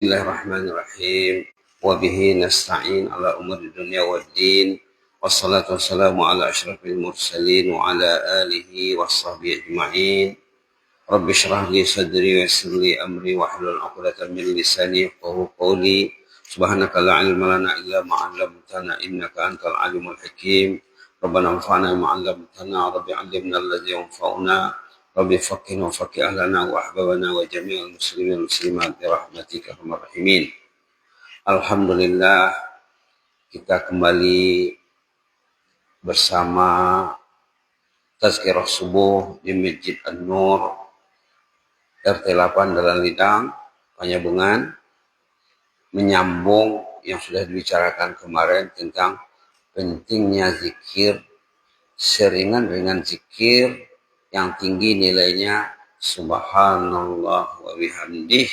Bismillahirrahmanirrahim. Wa bihi nasta'in ala umuri dunya waddin. Wassalatu wassalamu ala asyrafil mursalin wa ala alihi washabbihi ajma'in. Rabbi shrah li sadri wa yassir li amri wa hlul 'uqdatam min lisani yafqahu qawli. Subhanaka la ilma lana illa ma 'allamtana innaka antal alimul hakim. Rabbana anfa'na bima 'allamtana, rabbi 'allimna alladhi yanfa'una. Rabbi faqqihna wa faqqih ahlana wa ahbabana wa jami'al muslimin wal muslimat bi rahmatika arhamar rahimin. Alhamdulillah, kita kembali bersama Tazkirah Subuh di Masjid An-Nur RT 8 Dalan Lidang, Panyabengan, menyambung yang sudah dibicarakan kemarin tentang pentingnya zikir, seringan-ringan zikir yang tinggi nilainya subhanallah wa bihamdih,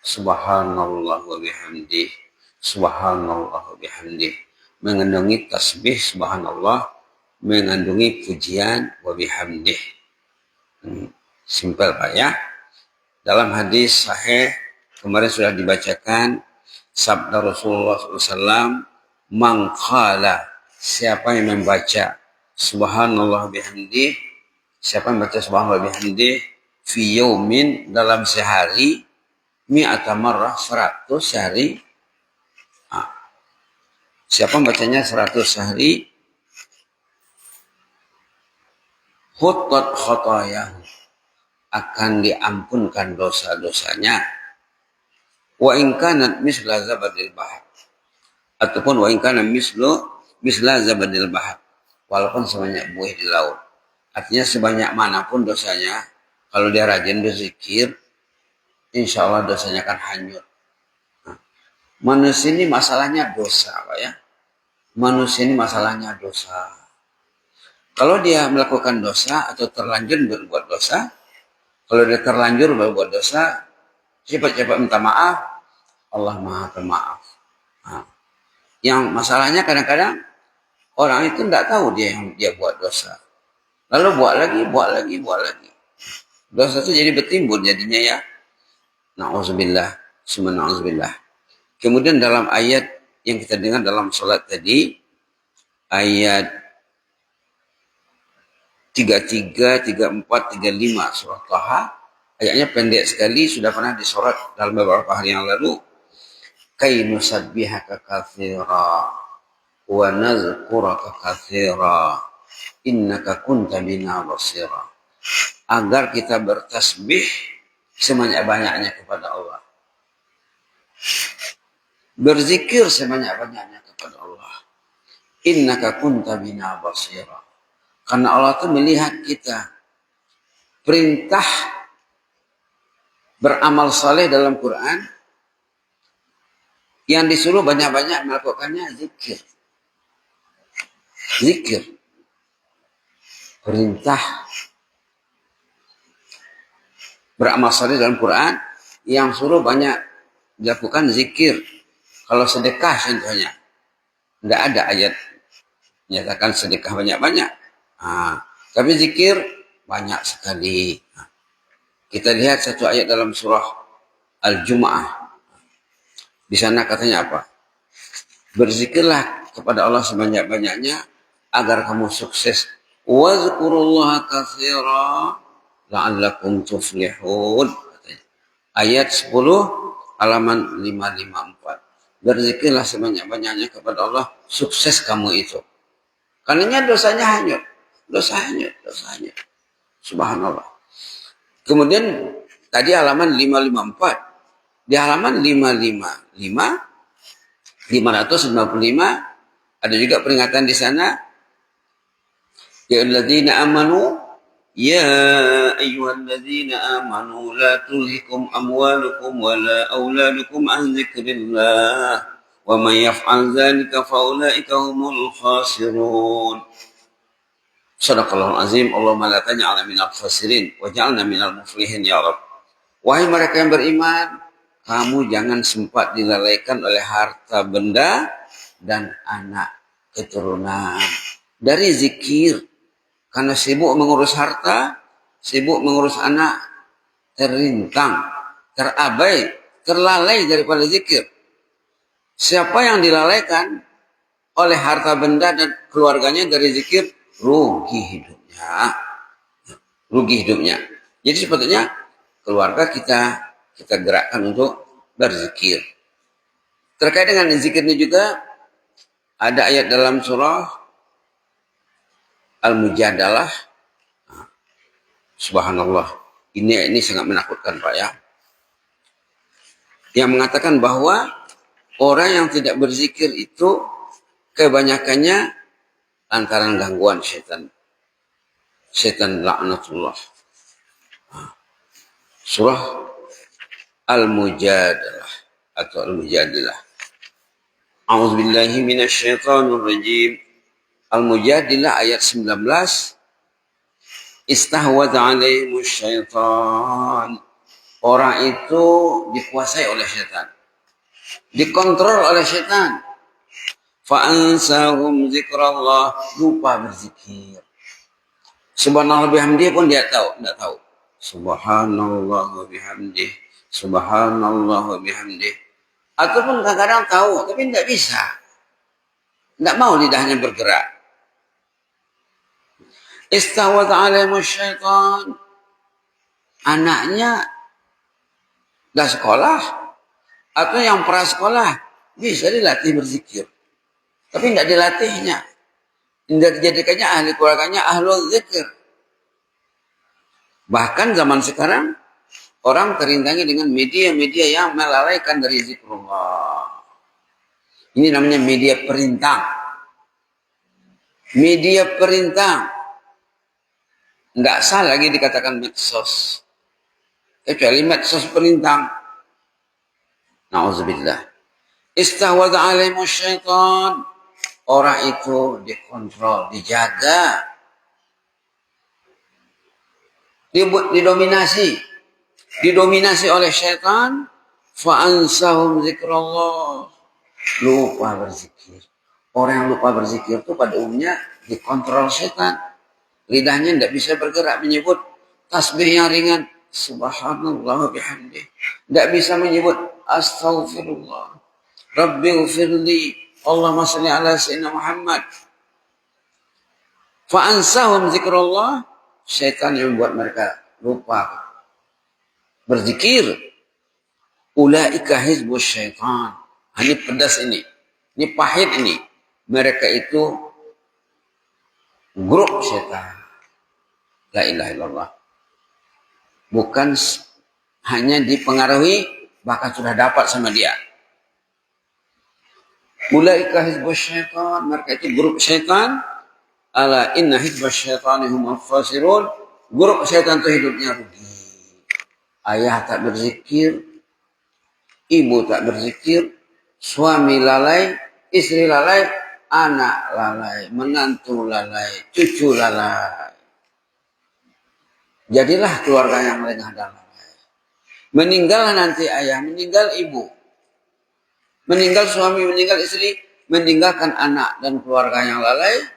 subhanallah wa bihamdih, subhanallah wa bihamdih, mengandungi tasbih subhanallah, mengandungi pujian wa bihamdih. Simpel Pak ya. Dalam hadis sahih kemarin sudah dibacakan sabda Rasulullah SAW, man qala, siapa yang membaca subhanallah bihamdih, siapa yang baca subhanallah bihamdih fi yaumin, dalam sehari, mi'ata marrah, 100 sehari. Siapa yang bacanya 100 sehari, huttat khotayahu, akan diampunkan dosa-dosanya. Wa in kanat misla zabadil bahr, ataupun wa in kana misla zabadil bahr, walaupun sebanyak buih di laut. Artinya sebanyak manapun dosanya, kalau dia rajin berzikir, insya Allah dosanya akan hanyut. Manusia ini masalahnya dosa, Pak ya. Manusia ini masalahnya dosa. Kalau dia melakukan dosa atau terlanjur berbuat dosa, kalau dia terlanjur berbuat dosa, cepat-cepat minta maaf, Allah Maha Pemaaf. Yang masalahnya kadang-kadang orang itu tidak tahu dia buat dosa. Lalu buat lagi. Dosa itu jadi bertimbun jadinya ya. Na'udzubillah, summa na'udzubillah. Kemudian dalam ayat yang kita dengar dalam salat tadi, ayat 33, 34, 35 surah Taha, ayatnya pendek sekali, sudah pernah disorat dalam beberapa hari yang lalu. Kay nusabbihaka katsira wa nazkuraka katsira innaka kunta bina basira. Agar kita bertasbih sebanyak-banyaknya kepada Allah, berzikir sebanyak-banyaknya kepada Allah. Innaka kunta bina basira. Karena Allah itu melihat kita. Perintah beramal saleh dalam Quran, yang disuruh banyak-banyak melakukannya zikir. Zikir. Perintah beramal saleh dalam Quran, yang suruh banyak dilakukan zikir. Kalau sedekah contohnya, tidak ada ayat menyatakan sedekah banyak-banyak. Tapi zikir banyak sekali. Kita lihat satu ayat dalam surah Al-Jumu'ah. Di sana katanya apa? Berzikirlah kepada Allah sebanyak-banyaknya agar kamu sukses. Wazkurullaha katsira la'allakum tuflihun. Ayat 10 halaman 554. Berzikirlah sebanyak-banyaknya kepada Allah, sukses kamu itu. Karena dosanya hanyut. Dosa hanyut. Subhanallah. Kemudian tadi halaman 554. Di halaman 555 ada juga peringatan di sana. Ya ayyuhalladzina amanu, ya ayyuhalladzina amanu la tulhikum amwalukum wala auladukum an dzikrillah wa may yaf'al dzalika fa ulaika humul khasirun. Shadaqallahul azim. Allahumma la taj'alna minal khasirin wa ja'alna minal muflihin ya Rabb. Wahai mereka yang beriman, kamu jangan sempat dilalaikan oleh harta benda dan anak keturunan dari zikir. Karena sibuk mengurus harta, sibuk mengurus anak, terrintang, terabai terlalai daripada zikir. Siapa yang dilalaikan oleh harta benda dan keluarganya dari zikir, rugi hidupnya. Rugi hidupnya. Jadi sebetulnya keluarga kita gerakkan untuk berzikir. Terkait dengan zikir ini juga ada ayat dalam surah Al-Mujadalah. Subhanallah. Ini sangat menakutkan, Pak, ya. Yang mengatakan bahwa orang yang tidak berzikir itu kebanyakannya lantaran gangguan setan. Setan laknatullah. Surah Al-Mujadalah atau Al-Mujadilah. A'udzubillahi minasyaitonirrajim. Al-Mujadilah ayat 19. Istahwadha alaihimus syaitan. Orang itu dikuasai oleh setan. Dikontrol oleh setan. Fa'ansahum zikrallah. Lupa berzikir. Subhanallah bihamdih pun dia tahu. Tidak tahu. Subhanallah bihamdih. Subhanallah bihamdih. Ataupun kadang-kadang tahu. Tapi tidak bisa. Tidak mau lidahnya bergerak. Istahwadha alaihimus syaitan. Anaknya dah sekolah atau yang prasekolah bisa dilatih berzikir, tapi tidak dilatihnya, tidak dijadikannya ahli keluarganya ahlul zikir. Bahkan zaman sekarang orang terintangi dengan media-media yang melalaikan dari zikrullah. Ini namanya media perintah. Media perintah. Tidak sah lagi dikatakan medsos. Kecuali medsos perintah. Na'udzubillah. Istahwadha alaihimus syaitan. Orang itu dikontrol, dijaga. Didominasi. Didominasi oleh syaitan. Fa'ansahum zikrullah. Lupa berzikir. Orang yang lupa berzikir itu pada umumnya dikontrol syaitan. Lidahnya tidak bisa bergerak menyebut tasbih yang ringan. Subhanallah bihamdih. Tidak bisa menyebut astaghfirullah. Rabbighfirli. Allahumma salli ala sayyidina Muhammad. Fa'ansahum zikrullah. Syaitan yang membuat mereka lupa berzikir. Ulaika hizbus syaitan. Ini pedas ini. Ini pahit ini. Mereka itu grup syaitan. La ilaha illallah. Bukan hanya dipengaruhi, bahkan sudah dapat sama dia. Ulaika hizbus syaitan. Mereka itu grup syaitan. Ala inna hizbus syaitani hum al-fasirun. Grup syaitan itu hidupnya rugi. Ayah tak berzikir. Ibu tak berzikir. Suami lalai. Istri lalai. Anak lalai. Menantu lalai. Cucu lalai. Jadilah keluarga yang lengah dan lalai. Meninggal nanti ayah, meninggal ibu. Meninggal suami, meninggal istri. Meninggalkan anak dan keluarga yang lalai.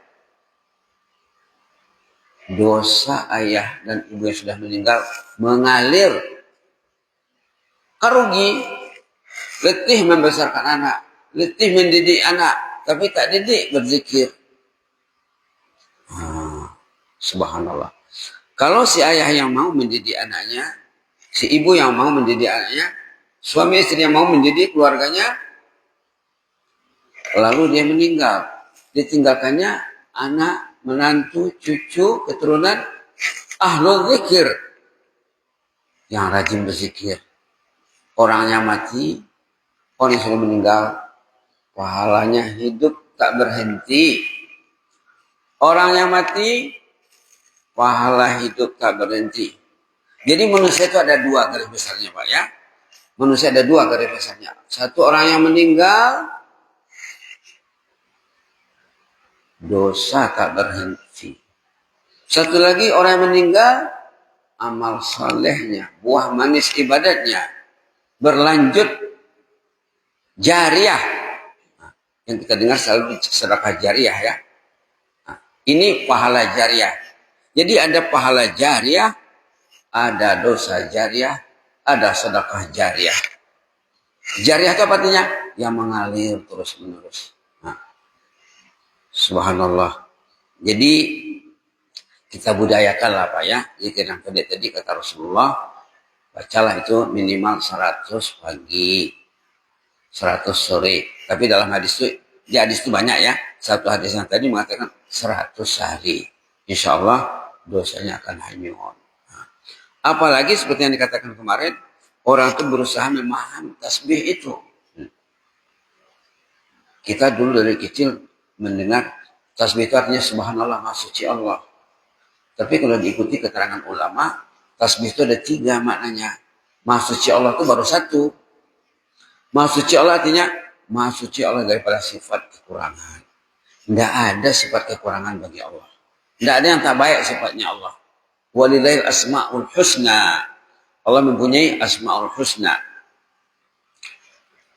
Dosa ayah dan ibu yang sudah meninggal mengalir. Rugi. Letih membesarkan anak. Letih mendidik anak. Tapi tak didik berzikir. Subhanallah. Kalau si ayah yang mau mendidik anaknya, si ibu yang mau mendidik anaknya, suami istri yang mau mendidik keluarganya, lalu dia meninggal. Ditinggalkannya anak, menantu, cucu, keturunan, ahlul zikir. Yang rajin berzikir. Orangnya mati, orang yang sudah meninggal, pahalanya hidup tak berhenti. Orangnya mati, pahala hidup tak berhenti. Jadi manusia itu ada dua garis besarnya, Pak, ya. Manusia ada dua garis besarnya. Satu orang yang meninggal, dosa tak berhenti. Satu lagi orang yang meninggal, amal salehnya, buah manis ibadatnya, berlanjut jariah. Yang kita dengar selalu sedekah jariah, ya. Ini pahala jariah. Jadi ada pahala jariah, ada dosa jariah, ada sedekah jariah. Jariah itu apa artinya? Yang mengalir terus menerus. Nah, subhanallah. Jadi kita budayakan lah Pak ya. Jadi yang tadi kata Rasulullah, bacalah itu minimal 100 pagi, 100 sore. Tapi dalam hadis itu, di hadis itu banyak ya. Satu hadis yang tadi mengatakan 100 sehari. Insya Allah dosanya akan hanyut. Nah, apalagi seperti yang dikatakan kemarin, orang itu berusaha memahami tasbih itu. Kita dulu dari kecil mendengar tasbih itu artinya subhanallah, maha suci Allah. Tapi kalau diikuti keterangan ulama, tasbih itu ada 3 maknanya. Maha suci Allah itu baru 1. Maha suci Allah artinya maha suci Allah daripada sifat kekurangan. Tidak ada sifat kekurangan bagi Allah. Tidak ada yang tak baik sifatnya Allah. Walillahil asma'ul husna. Allah mempunyai asma'ul husna.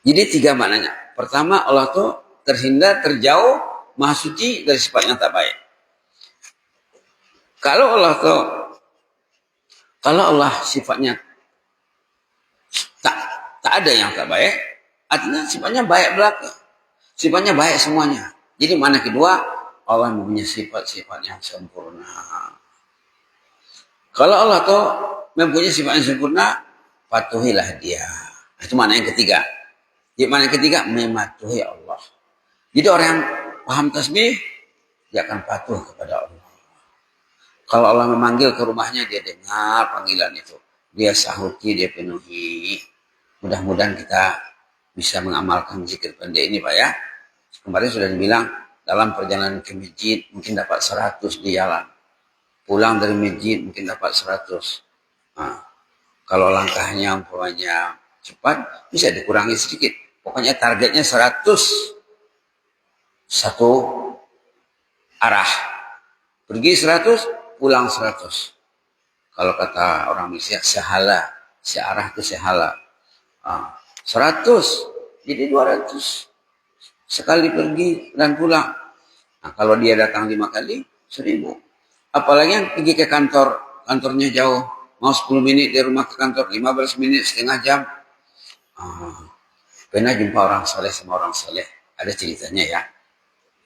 Jadi 3 maknanya. Pertama, Allah itu terhindar, terjauh, maha suci dari sifat yang tak baik. Kalau Allah sifatnya tak ada yang tak baik, artinya sifatnya baik belaka. Sifatnya baik semuanya. Jadi mana kedua, Allah mempunyai sifat-sifat yang sempurna. Kalau Allah tuh mempunyai sifat yang sempurna, patuhilah dia. Itu mana yang ketiga. Jadi mana yang ketiga, mematuhi Allah. Jadi orang yang paham tasbih, dia akan patuh kepada Allah. Kalau Allah memanggil ke rumahnya, dia dengar panggilan itu. Dia sahuti, dia penuhi. Mudah-mudahan kita bisa mengamalkan zikir pendek ini Pak ya. Kemarin sudah dibilang, dalam perjalanan ke masjid mungkin dapat 100 di jalan. Pulang dari masjid mungkin dapat 100. Nah, kalau langkahnya umpamanya cepat, bisa dikurangi sedikit. Pokoknya targetnya 100. Satu arah. Pergi 100, pulang 100. Kalau kata orang Malaysia, sehala. Searah itu sehala. 100, jadi 200. Sekali pergi dan pulang. Nah, kalau dia datang 5 kali, 1000. Apalagi yang pergi ke kantornya jauh. Mau 10 menit dari rumah ke kantor, 15 menit, setengah jam. Pernah jumpa orang saleh sama orang saleh. Ada ceritanya ya.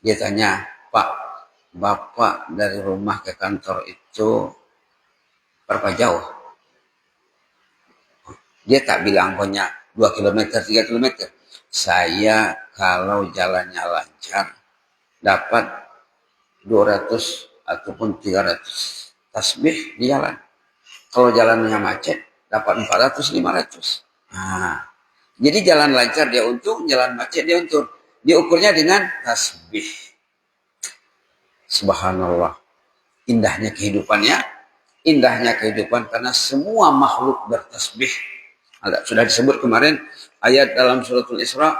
Dia tanya, Pak, Bapak dari rumah ke kantor itu berapa jauh? Dia tak bilang punya 2 km, 3 km. Saya kalau jalannya lancar, dapat 200 ataupun 300 tasbih di jalan. Kalau jalannya macet, dapat 400, 500. Nah, jadi jalan lancar dia untung, jalan macet dia untung. Dia ukurnya dengan tasbih. Subhanallah. Indahnya kehidupan karena semua makhluk bertasbih. Sudah disebut kemarin ayat dalam suratul Isra,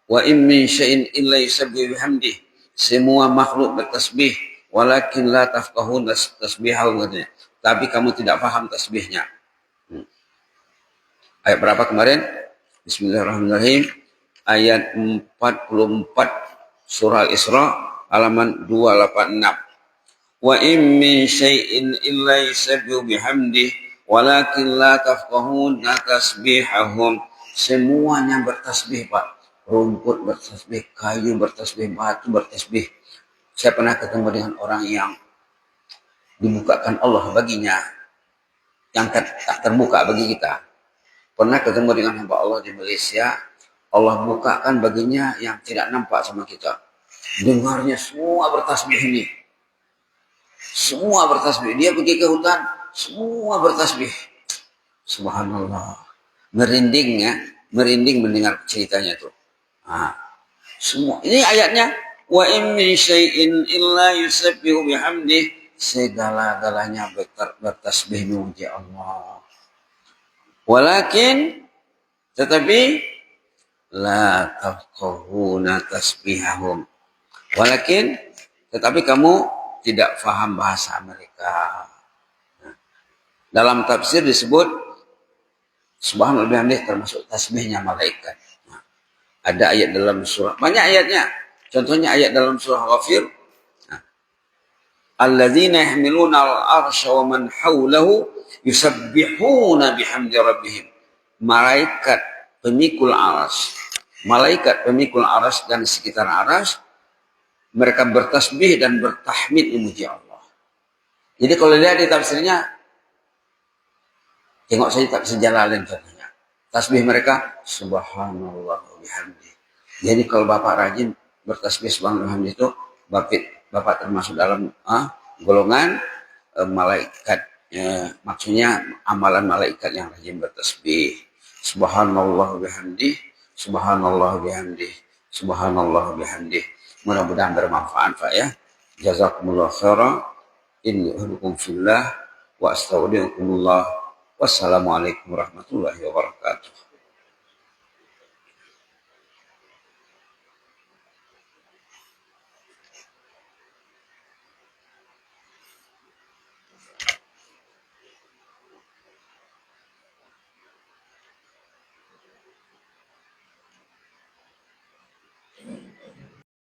wa in min syai'in illa yusabbihu bihamdih. Semua makhluk bertasbih, walakin la tafqahun tasbihahu katanya. Tapi kamu tidak paham tasbihnya. Ayat berapa kemarin? Bismillahirrahmanirrahim. Ayat 44 surah Isra halaman 286. Wa in min syai'in illa yusabbihu bihamdih walakin la tafqahun tasbihahum. Semuanya bertasbih Pak. Rumput bertasbih, kayu bertasbih, batu bertasbih. Saya pernah ketemu dengan orang yang dibukakan Allah baginya yang tak terbuka bagi kita. Pernah ketemu dengan hamba Allah di Malaysia, Allah bukakan baginya yang tidak nampak sama kita. Dengarnya semua bertasbih ini. Semua bertasbih. Dia pergi ke hutan, semua bertasbih. Subhanallah. Merinding ya, merinding mendengar ceritanya tuh. Nah, semua. Ini ayatnya, wa in min syai'in illa yusabbihu bihamdih. Segala-galanya bertasbih memuji Allah. Walakin tetapi la tafqahuna tasbihahum. Walakin tetapi kamu tidak faham bahasa mereka. Dalam tafsir disebut subhanallah bihamdih termasuk tasbihnya malaikat. Ada ayat dalam surah, banyak ayatnya. Contohnya ayat dalam surah Ghafir. Alladzina yahmiluna al-arsya wa man hawlahu yusabbihuna bihamdi rabbihim. Malaikat pemikul aras. Malaikat pemikul aras dan sekitar aras, mereka bertasbih dan bertahmid memuji Allah. Jadi kalau lihat di tafsirnya, tengok saja tafsir Jalalain katanya. Tasbih mereka subhanallah wa bihamdi. Jadi kalau Bapak rajin bertasbih subhanallah wa bihamdi itu, Bapak termasuk dalam golongan malaikat. Maksudnya amalan malaikat yang rajin bertasbih. Subhanallah wa bihamdi, subhanallah wa bihamdi, subhanallah wa bihamdi. Mudah-mudahan bermanfaat, Pak ya. Jazakumullah khairan. Inni uhibbukum fillah wa astagfirullahaladzim. Wassalamualaikum warahmatullahi wabarakatuh.